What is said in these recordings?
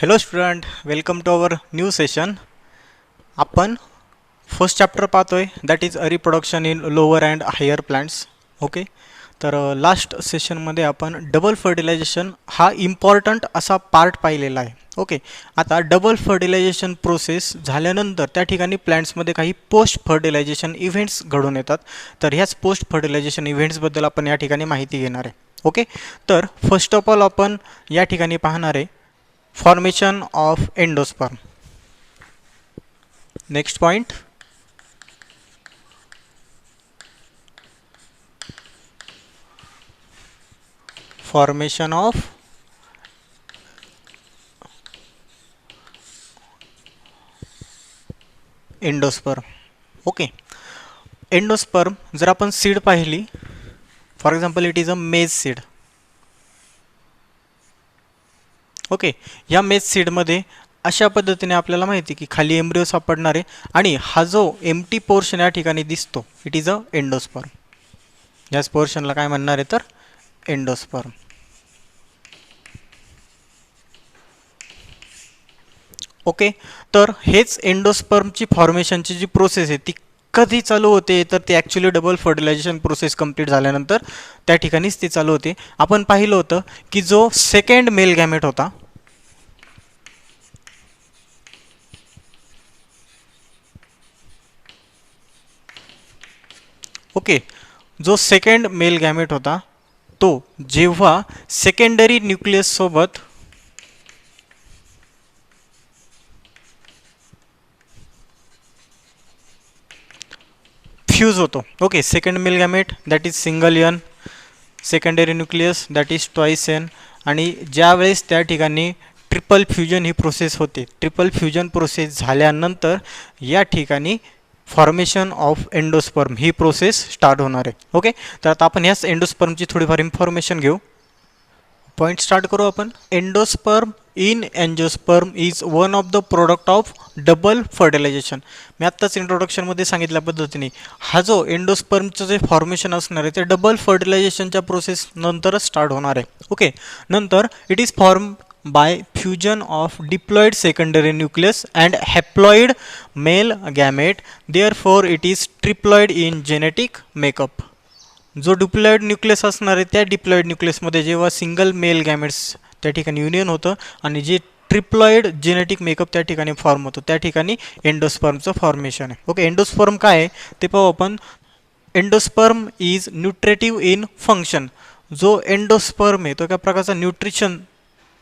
Hello student, welcome to our new session. आपण first chapter पाहतोय that is reproduction in lower and higher plants. Okay, तर last सेशनमध्ये आपण double fertilisation हा important असा part पाहिलेला आहे. ओके, आता डबल फर्टिलायझेशन प्रोसेस झाल्यानंतर त्या ठिकाणी प्लांट्समध्ये काही पोस्ट फर्टिलायझेशन इव्हेंट्स घडून येतात. तर ह्याच पोस्ट फर्टिलायझेशन इव्हेंट्सबद्दल आपण या ठिकाणी माहिती घेणार आहे. ओके, तर फर्स्ट ऑफ ऑल आपण या ठिकाणी पाहणार आहे formation of endosperm. Next point, formation of endosperm. Okay, endosperm जर आपण सीड पाहिली, फॉर एक्झाम्पल इट इज अ मेज सीड. ओके, या मेज सीडमध्ये अशा पद्धतीने आपल्याला माहिती की खाली एम्ब्रिओ सापडणार आहे आणि हा जो एम्प्टी पोर्शन या ठिकाणी दिसतो इट इज अ एंडोस्पर्म. याच पोर्शनला काय म्हणणार आहे तर एंडोस्पर्म. ओके, तर हेच एंडोस्पर्मची फॉर्मेशनची जी प्रोसेस आहे ती कधी चालू होते तर ती actually double fertilisation process complete झाल्यानंतर त्या ठिकाणीच ती चालू होते. आपण पाहिलं होतं की जो सेकंड मेल गॅमेट होता, ओके, जो सेकंड मेल गॅमेट होता तो जेव्हा सेकंडरी न्यूक्लियस सोबत फ्यूज होतो. Okay, second male gamete that is single N, secondary nucleus that is twice N, आणि ज्यावेळेस त्या ठिकाणी ट्रिपल फ्युजन ही प्रोसेस होते. ट्रिपल फ्युजन प्रोसेस झाल्यानंतर या ठिकाणी फॉर्मेशन ऑफ एंडोस्पर्म ही प्रोसेस स्टार्ट होणार आहे. ओके, तर आता आपण याच एंडोस्पर्मची थोडीफार इन्फॉर्मेशन घेऊ. पॉईंट स्टार्ट करू आपण. Endosperm in angiosperm is one of the product of double fertilisation. मी आत्ताच इंट्रोडक्शनमध्ये सांगितल्या पद्धतीने हा जो एंडोस्पर्मचं जे फॉर्मेशन असणार आहे ते डबल फर्टिलायझेशनच्या प्रोसेस नंतरच स्टार्ट होणार आहे. ओके, नंतर it is form by fusion of diploid secondary nucleus and haploid mail gamete. Therefore it is triploid in genetic makeup. जो डिप्लॉइड न्यूक्लियस असणार आहे त्या डिप्लॉइड न्यूक्लियसमध्ये जेव्हा सिंगल मेल गॅमेट्स त्या ठिकाणी युनियन होतं आणि जे ट्रिप्लॉइड जेनेटिक मेकअप त्या ठिकाणी फॉर्म होतो त्या ठिकाणी एंडोस्पर्मचं फॉर्मेशन आहे. ओके, एंडोस्पर्म काय आहे ते पाहू आपण. Endosperm is nutritive in function. जो एंडोस्पर्म आहे तो एका प्रकारचा न्यूट्रिशन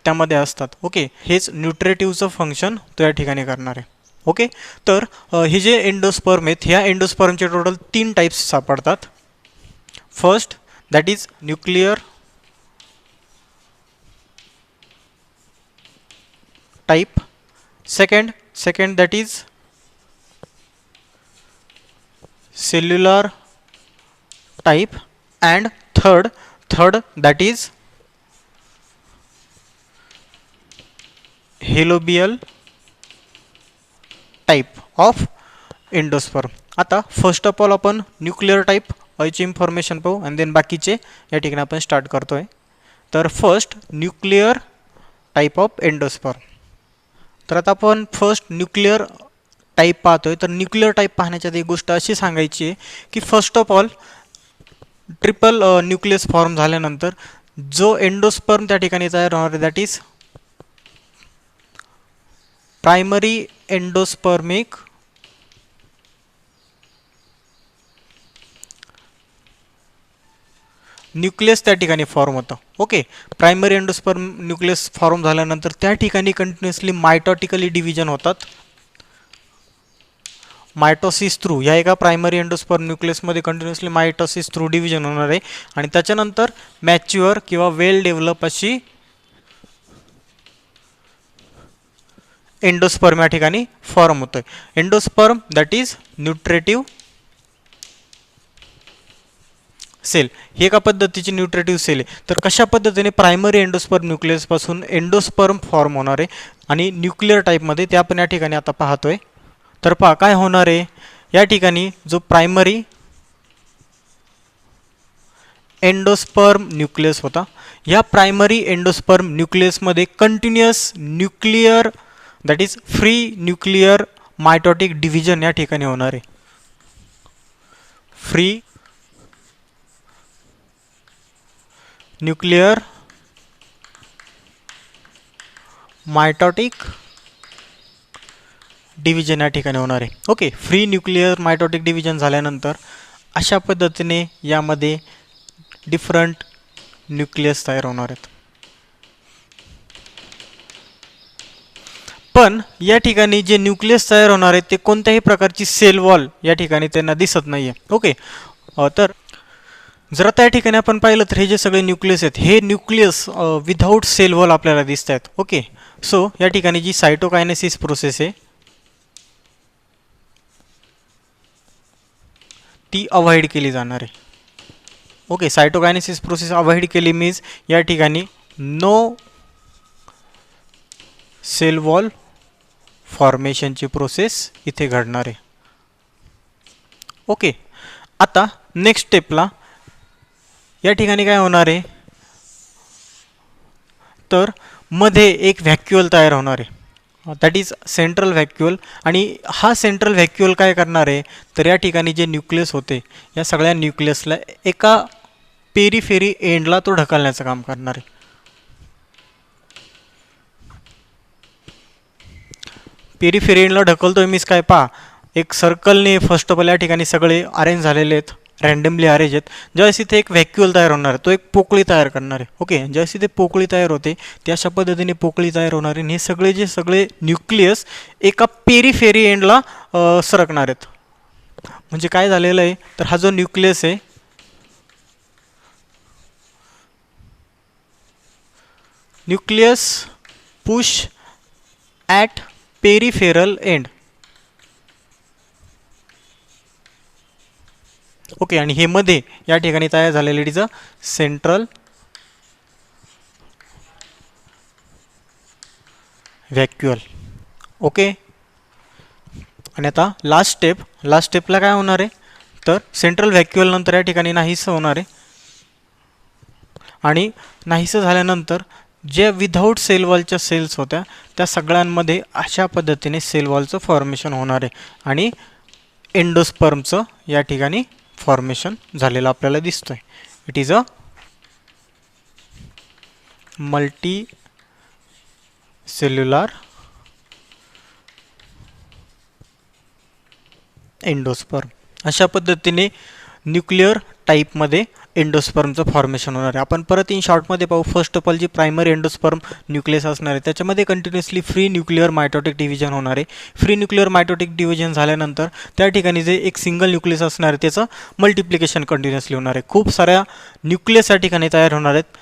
त्यामध्ये असतात. ओके, हेच न्यूट्रेटिव्हचं फंक्शन तो या ठिकाणी करणार आहे. ओके, तर हे जे एंडोस्पर्म आहेत ह्या एंडोस्पर्मचे टोटल 3 टाईप्स सापडतात. First that is nuclear type, second that is cellular type, and third that is halobial type of endosperm. आता फर्स्ट ऑफ ऑल आपण न्यूक्लिअर टाईप ची इन्फॉर्मेशन पाहू आणि देन बाकीचे या ठिकाणी आपण स्टार्ट करतोय. तर first nuclear type of endosperm. तर आता आपण फर्स्ट न्यूक्लिअर टाईप पाहतोय. तर न्यूक्लिअर टाईप पाहण्याच्या एक गोष्ट अशी सांगायची आहे की first of all triple nucleus form झाल्यानंतर जो एंडोस्पर्म त्या ठिकाणी तयार होणार आहे that is primary endospermic nucleus त्या ठिकाणी फॉर्म होतं. Okay, primary endosperm nucleus form झाल्यानंतर त्या ठिकाणी कंटिन्युअसली मायटॉटिकली डिव्हिजन होतात. मायटोसिस थ्रू या एका प्रायमरी एंडोस्पर्म न्यूक्लियसमध्ये कंटिन्युअसली मायटोसिस थ्रू डिव्हिजन होणार आहे आणि त्याच्यानंतर मॅच्युअर किंवा वेल डेव्हलप अशी एंडोस्पर्म या ठिकाणी फॉर्म होतोय. Endosperm that is nutritive cell. ही एका पद्धतीची न्यूट्रेटिव्ह सेल आहे. तर कशा पद्धतीने प्रायमरी एंडोस्पर्म न्यूक्लियसपासून एंडोस्पर्म फॉर्म होणार आहे आणि न्यूक्लिअर टाईपमध्ये ते आपण या ठिकाणी आता पाहतोय. तर पहा काय होणार आहे या ठिकाणी. जो प्रायमरी एंडोस्पर्म न्यूक्लियस होता. या प्रायमरी एंडोस्पर्म न्यूक्लियसमध्ये continuous nuclear that is free nuclear mitotic division या ठिकाणी होणार आहे. फ्री न्यूक्लिअर मायटोटिक डिव्हिजन या ठिकाणी होणार आहे. Okay, free nuclear mitotic division झाल्यानंतर अशा पद्धतीने यामध्ये डिफरंट न्यूक्लियस तयार होणार आहेत. पण या ठिकाणी जे न्यूक्लियस तयार होणार आहेत ते कोणत्याही प्रकारची सेल वॉल या ठिकाणी त्यांना दिसत नाही आहे. ओके, तर जर आता या ठिकाणी आपण पाहिलं तर हे जे सगळे न्यूक्लियस आहेत हे न्यूक्लियस विदाऊट सेल वॉल आपल्याला दिसत आहेत. ओके, सो या ठिकाणी जी सायटोकायनेसिस प्रोसेस आहे ती अवॉइड केली जाणार आहे. ओके, सायटोकायनेसिस प्रोसेस अवॉइड केली मीन्स या ठिकाणी नो सेल वॉल फॉर्मेशनची प्रोसेस इथे घडणार आहे. ओके, आता नेक्स्ट स्टेपला या ठिकाणी काय होणार आहे तर मध्ये एक व्हॅक्युअल तयार होणार आहे दॅट इज सेंट्रल व्हॅक्युअल. आणि हा सेंट्रल व्हॅक्युअल काय करणार आहे तर या ठिकाणी जे न्यूक्लियस होते या सगळ्या न्यूक्लियसला एका पेरिफेरी एंडला तो ढकलण्याचं काम करणार आहे. पेरिफेरी एंडला ढकलतोय मीन्स काय पहा, एक सर्कलने फर्स्ट ऑफ ऑल या ठिकाणी सगळे अरेंज झालेले आहेत, रँडमली अरेंज आहेत. ज्यावेळेस इथे एक व्हॅक्युअल तयार होणार आहे तो एक पोकळी तयार करणार आहे. ओके, ज्यावेळेस इथे पोकळी तयार होते त्या अशा पद्धतीने पोकळी तयार होणार आहे. हे सगळे जे सगळे न्यूक्लियस एका पेरिफेरी एंडला सरकणार आहेत. म्हणजे काय झालेलं आहे तर हा जो न्यूक्लियस आहे nucleus push at peripheral end. Okay, आणि हे मध्ये या ठिकाणी तयार झालेले it is a central व्हॅक्युअल. Okay, आणि आता लास्ट स्टेपला काय होणार आहे तर सेंट्रल व्हॅक्युअल नंतर या ठिकाणी नाहीसं होणार आहे. आणि नाहीसं झाल्यानंतर ज्या विदाऊट सेल वॉलच्या सेल्स होत्या त्या सगळ्यांमध्ये अशा पद्धतीने सेल वॉलचं फॉर्मेशन होणार आहे. आणि एंडोस्पर्मचं या ठिकाणी फॉर्मेशन झालेलं आपल्याला दिसतोय. It is a multi cellular endosperm. अशा पद्धतीने न्यूक्लिअर टाईपमध्ये एंडोस्पर्मचं फॉर्मेशन होणार आहे. आपण परत इन शॉर्टमध्ये पाहू. फर्स्ट ऑफ ऑल जी प्रायमरी एंडोस्पर्म न्यूक्लियस असणार आहे त्याच्यामध्ये continuously free nuclear mitotic division होणार आहे. फ्री न्यूक्लिअर मायटोटिक डिव्हिजन झाल्यानंतर त्या ठिकाणी जे एक सिंगल न्यूक्लियस असणार आहे त्याचं मल्टिप्लिकेशन कंटिन्युअसली होणार आहे. खूप साऱ्या न्यूक्लियस या ठिकाणी तयार होणार आहेत.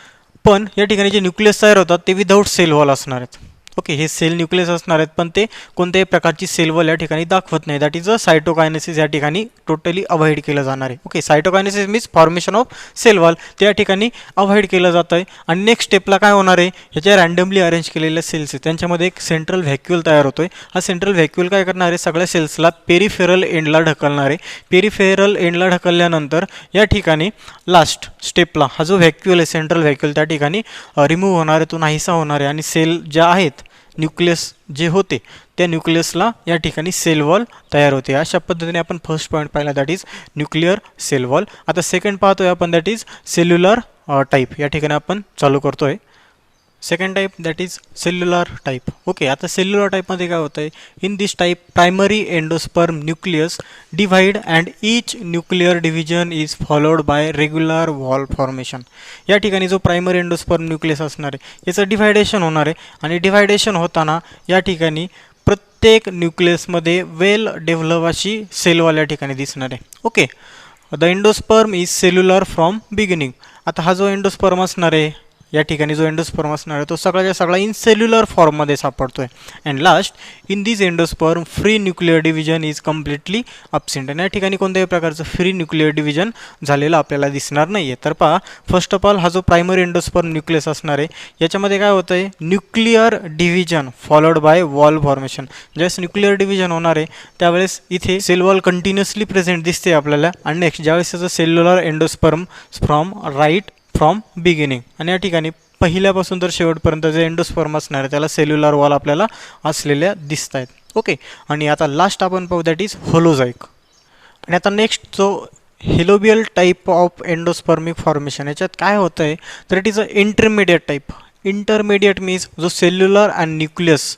पण या ठिकाणी जे न्यूक्लियस तयार होतात ते विदाऊट सेल वॉल असणार आहेत. ओके, हे सेल न्यूक्लियस असणार आहेत पण ते कोणत्याही प्रकारची सेल वॉल या ठिकाणी दाखवत नाही. दॅट इज अ सायटोकायनेसिस या ठिकाणी टोटली अवॉइड केलं जाणार आहे. Okay, cytokinesis means formation of cell wall त्या ठिकाणी अवॉइड केलं जातं आहे. आणि नेक्स्ट स्टेपला काय होणार आहे ह्याच्या रँडमली अरेंज केलेल्या सेल्स आहेत त्यांच्यामध्ये एक सेंट्रल व्हॅक्युअल तयार होतो आहे. हा सेंट्रल व्हॅक्युअल काय करणार आहे सगळ्या सेल्सला पेरिफेरल एंडला ढकलणार आहे. पेरिफेरल एंडला ढकलल्यानंतर या ठिकाणी लास्ट स्टेपला हा जो व्हॅक्युअल आहे सेंट्रल व्हॅक्युअल त्या ठिकाणी रिमूव्ह होणार आहे, तो नाहीसा होणार आहे. आणि सेल ज्या आहेत न्यूक्लियस जे होते त्या न्यूक्लियसला या ठिकाणी सेल वॉल तयार होते. अशा पद्धतीने आपण फर्स्ट पॉईंट पाहिला that is nuclear cell wall. आता सेकंड पाहतोय आपण दॅट इज सेल्युलर टाईप. या ठिकाणी आपण चालू करतोय second type that is cellular type. Okay, आता सेल्युलर टाईपमध्ये काय होतं आहे in this type primary endosperm nucleus divide and each nuclear division is followed by regular wall formation. या ठिकाणी जो प्रायमरी एंडोस्पर्म न्यूक्लियस असणार आहे याचं डिव्हायडेशन होणार आहे. आणि डिव्हायडेशन होताना या ठिकाणी प्रत्येक न्यूक्लियसमध्ये वेल डेव्हलप अशी सेल वॉल या ठिकाणी दिसणार आहे. Okay, the endosperm is cellular from beginning. आता हा जो एंडोस्पर्म असणार आहे या ठिकाणी जो एंडोस्पर्म असणार आहे तो सगळ्याच्या सगळा इन सेल्युलर फॉर्ममध्ये सापडतोय. And last, in this endosperm free nuclear division is completely absent. आणि या ठिकाणी कोणत्याही प्रकारचं फ्री न्यूक्लिअर डिव्हिजन झालेलं आपल्याला दिसणार नाही आहे. तर पहा, फर्स्ट ऑफ ऑल हा जो प्रायमरी एंडोस्पर्म न्यूक्लियस असणार आहे याच्यामध्ये काय होतं आहे, nuclear division followed by wall formation. ज्यावेळेस न्यूक्लिअर डिव्हिजन होणार आहे त्यावेळेस इथे सेल वॉल कंटिन्युअसली प्रेझेंट दिसते आपल्याला. आणि नेक्स्ट, ज्यावेळेस त्याचं सेल्युलर एंडोस्पर्म फ्रॉम बिगिनिंग. आणि या ठिकाणी पहिल्यापासून तर शेवटपर्यंत जे एंडोस्पर्म असणार आहे त्याला सेल्युलर वॉल आपल्याला असलेल्या दिसत आहेत. ओके. आणि आता लास्ट आपण पाहू, दॅट इज होलोझाइक. आणि आता नेक्स्ट जो helobial type of endospermic formation, याच्यात काय होतं आहे तर it is a intermediate type. Intermediate means जो सेल्युलर आणि न्यूक्लियस,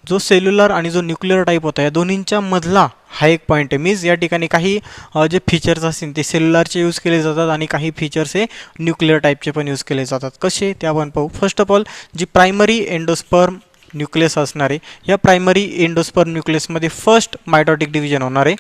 जो सेल्युलर आणि जो न्यूक्लिअर टाईप होता या दोन्हींच्या मधला हा एक पॉईंट आहे. मीन्स या ठिकाणी काही जे फीचर्स असतील ते सेल्युलरचे यूज केले जातात आणि काही फीचर्स हे न्यूक्लिअर टाईपचे पण यूज केले जातात. कसे ते आपण पाहू. फर्स्ट ऑफ ऑल, जी प्रायमरी एंडोस्पर्म न्यूक्लियस असणार आहे या प्रायमरी एंडोस्पर्म न्यूक्लियसमध्ये फर्स्ट मायटोटिक डिव्हिजन होणार आहे.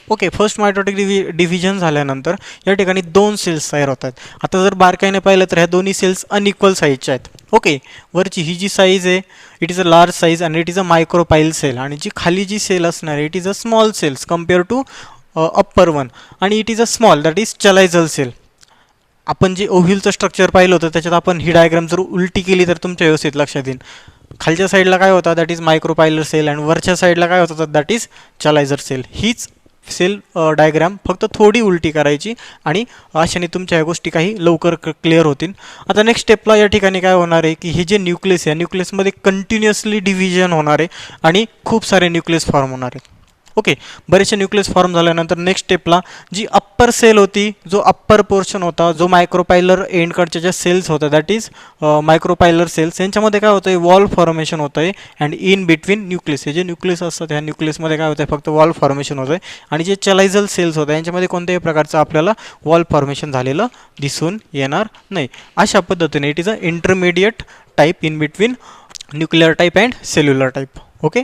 ओके. फर्स्ट मायटोटिक डिव्हिजन झाल्यानंतर या ठिकाणी 2 सेल्स तयार होतात. आता जर बारकाईने पाहिलं तर ह्या दोन्ही सेल्स अनइक्वल साईजच्या आहेत. ओके. वरची ही जी साईज आहे it is a large size आणि it is a micropylar cell. आणि जी खाली जी सेल असणार आहे it is a small cells compare to upper one. आणि it is a small, that is chalazal cell. आपण जे ओव्ह्यूलचं स्ट्रक्चर पाहिलं होतं त्याच्यात आपण ही डायग्राम जर उलटी केली तर तुमच्या व्यवस्थित लक्षात येईल. खालच्या साईडला काय होता, दॅट इज मायक्रोपायलर सेल. आणि वरच्या साईडला काय होतं, दॅट इज चलायझर सेल. हीच सेल डायग्राम फक्त थोडी उलटी करायची आणि अशाने तुमच्या ह्या गोष्टी काही लवकर क्लिअर होतील. आता नेक्स्ट स्टेपला या ठिकाणी काय होणार आहे की हे जे न्यूक्लियस आहे न्यूक्लियसमध्ये कंटिन्युअसली डिव्हिजन होणार आहे आणि खूप सारे न्यूक्लियस फॉर्म होणार आहेत. ओके. बरेचसे न्यूक्लियस फॉर्म झाल्यानंतर नेक्स्ट स्टेपला जी अप्पर सेल होती, जो अप्पर पोर्शन होता, जो मायक्रोपायलर एंडकडच्या ज्या सेल्स होत्या दॅट इज मायक्रोपायलर सेल्स, यांच्यामध्ये काय होतं आहे, वॉल फॉर्मेशन होतं आहे. अँड इन बिटवीन न्यूक्लियस, हे जे न्यूक्लियस असतात ह्या न्यूक्लियसमध्ये काय होतं आहे, फक्त वॉल फॉर्मेशन होतं आहे. आणि जे चलायझल सेल्स होत्या यांच्यामध्ये कोणत्याही प्रकारचं आपल्याला वॉल फॉर्मेशन झालेलं दिसून येणार नाही. अशा पद्धतीने it is a intermediate type in between nuclear type and cellular type. Okay.